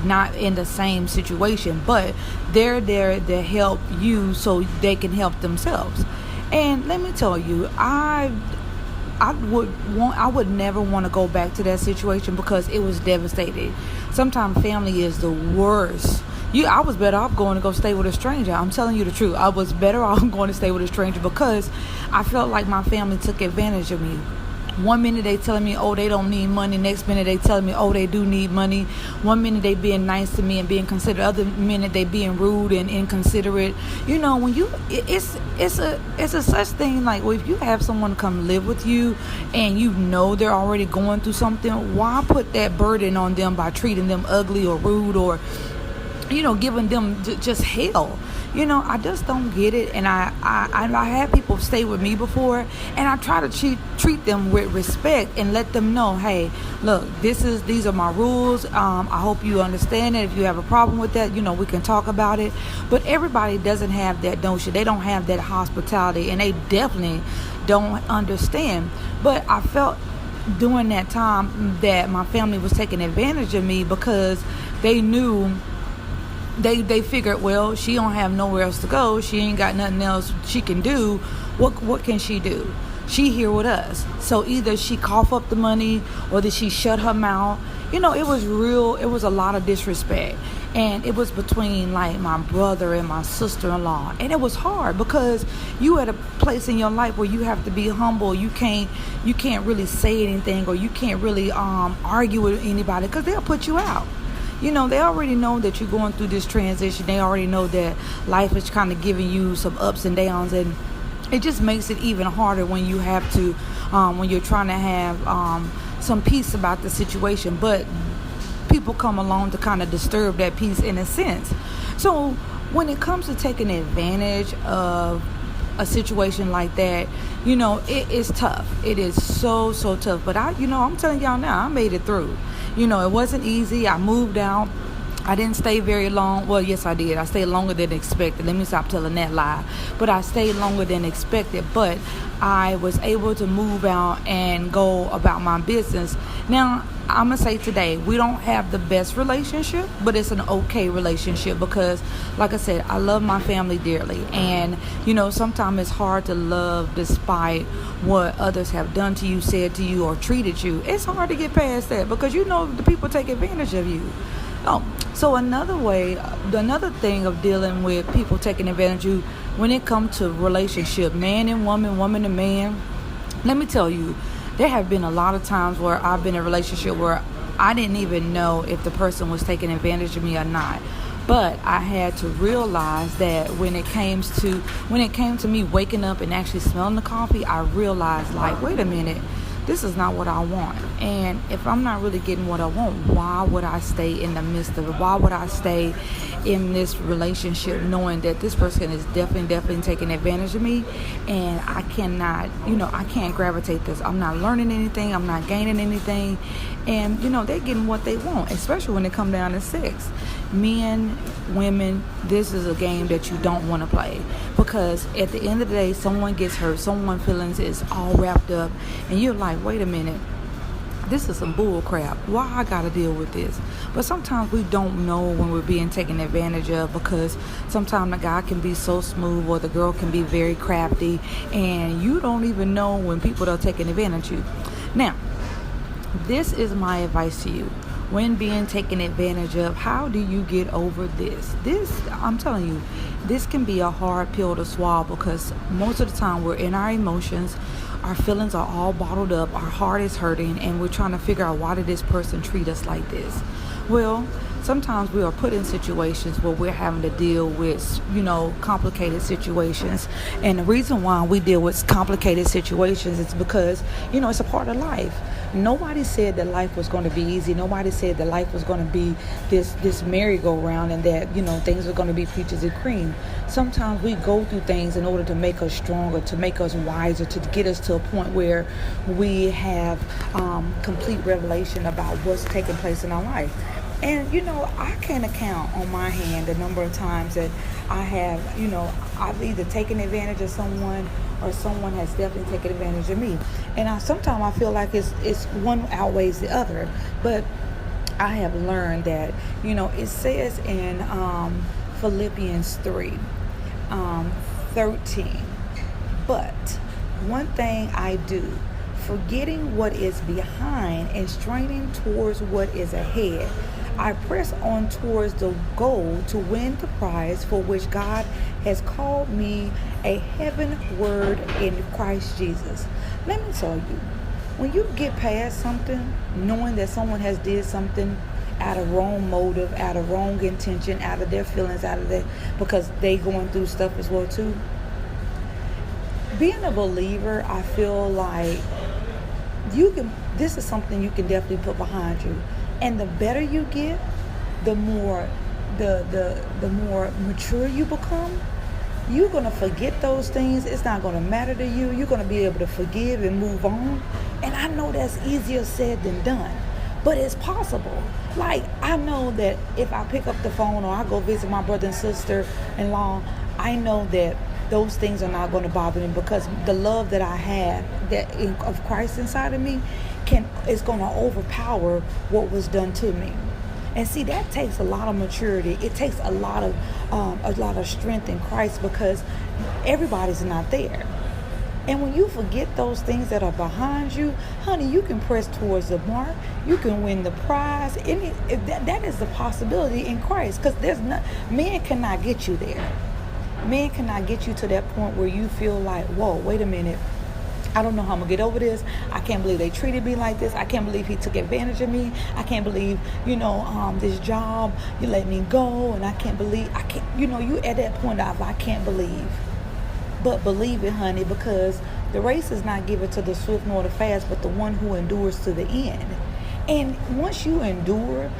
not in the same situation, but they're there to help you so they can help themselves. And let me tell you, I would never want to go back to that situation because it was devastating. Sometimes family is the worst. I was better off going to go stay with a stranger. I'm telling you the truth. I was better off going to stay with a stranger because I felt like my family took advantage of me. One minute they telling me, oh, they don't need money. Next minute they telling me, oh, they do need money. One minute they being nice to me and being considerate. Other minute they being rude and inconsiderate. When it's a such thing like, well, if you have someone come live with you and they're already going through something, why put that burden on them by treating them ugly or rude or giving them just hell? I just don't get it. And I had people stay with me before, and I try to treat them with respect and let them know, hey, look, these are my rules. I hope you understand it. If you have a problem with that, we can talk about it. But everybody doesn't have that notion. They don't have that hospitality, and they definitely don't understand. But I felt during that time that my family was taking advantage of me because they knew. They figured, well, she don't have nowhere else to go. She ain't got nothing else she can do. What can she do? She here with us. So either she cough up the money or did she shut her mouth? It was a lot of disrespect. And it was between like my brother and my sister-in-law. And it was hard because you at a place in your life where you have to be humble. You can't really say anything, or you can't really argue with anybody because they'll put you out. They already know that you're going through this transition. They already know that life is kind of giving you some ups and downs, and it just makes it even harder when you have to, when you're trying to have some peace about the situation. But people come along to kind of disturb that peace in a sense. So when it comes to taking advantage of a situation like that, it is tough. It is so tough. But I'm telling y'all now, I made it through. It wasn't easy. I moved out. I didn't stay very long. Well, yes, I did. I stayed longer than expected. Let me stop telling that lie. But I stayed longer than expected. But I was able to move out and go about my business. Now, I'm going to say today, we don't have the best relationship, but it's an okay relationship because, like I said, I love my family dearly. And, sometimes it's hard to love despite what others have done to you, said to you, or treated you. It's hard to get past that because, the people take advantage of you. Oh, so another thing of dealing with people taking advantage of you when it comes to relationship, man and woman, woman and man, let me tell you, there have been a lot of times where I've been in a relationship where I didn't even know if the person was taking advantage of me or not. But I had to realize that when it came to me waking up and actually smelling the coffee, I realized, like, wait a minute, this is not what I want. And if I'm not really getting what I want, why would I stay in the midst of it? Why would I stay in this relationship knowing that this person is definitely taking advantage of me? And I cannot, I can't gravitate this. I'm not learning anything. I'm not gaining anything. And, they're getting what they want, especially when it comes down to sex. Men, women, this is a game that you don't want to play because at the end of the day, someone gets hurt, someone's feelings is all wrapped up, and you're like, wait a minute, this is some bull crap. Why I gotta deal with this? But sometimes we don't know when we're being taken advantage of because sometimes the guy can be so smooth or the girl can be very crafty, and you don't even know when people are taking advantage of you. Now, this is my advice to you. When being taken advantage of, how do you get over this? I'm telling you, this can be a hard pill to swallow because most of the time we're in our emotions, our feelings are all bottled up, our heart is hurting, and we're trying to figure out, why did this person treat us like this? Well, sometimes we are put in situations where we're having to deal with, complicated situations. And the reason why we deal with complicated situations is because, it's a part of life. Nobody said that life was going to be easy. Nobody said that life was going to be this merry-go-round and that, things are going to be peaches and cream. Sometimes we go through things in order to make us stronger, to make us wiser, to get us to a point where we have complete revelation about what's taking place in our life. And, I can't account on my hand the number of times that I have, I've either taken advantage of someone or someone has definitely taken advantage of me. And sometimes I feel like it's one outweighs the other. But I have learned that, it says in Philippians 3, 13, but one thing I do, forgetting what is behind and straining towards what is ahead, I press on towards the goal to win the prize for which God has called me a heavenward in Christ Jesus. Let me tell you, when you get past something, knowing that someone has did something out of wrong motive, out of wrong intention, out of their feelings, out of their, because they going through stuff as well too. Being a believer, I feel like this is something you can definitely put behind you. And the better you get, the more more mature you become. You're going to forget those things. It's not going to matter to you. You're going to be able to forgive and move on. And I know that's easier said than done, but it's possible. Like, I know that if I pick up the phone or I go visit my brother and sister-in-law, I know that those things are not going to bother me, because the love that I have of Christ inside of me is going to overpower what was done to me. And see, that takes a lot of maturity. It takes a lot of strength in Christ, because everybody's not there. And when you forget those things that are behind you, honey, you can press towards the mark. You can win the prize. That is the possibility in Christ, because man cannot get you there. Man cannot get you to that point where you feel like, whoa, wait a minute. I don't know how I'm going to get over this. I can't believe they treated me like this. I can't believe he took advantage of me. I can't believe, this job, you let me go. And you at that point of, I can't believe. But believe it, honey, because the race is not given to the swift nor the fast, but the one who endures to the end. And once you endure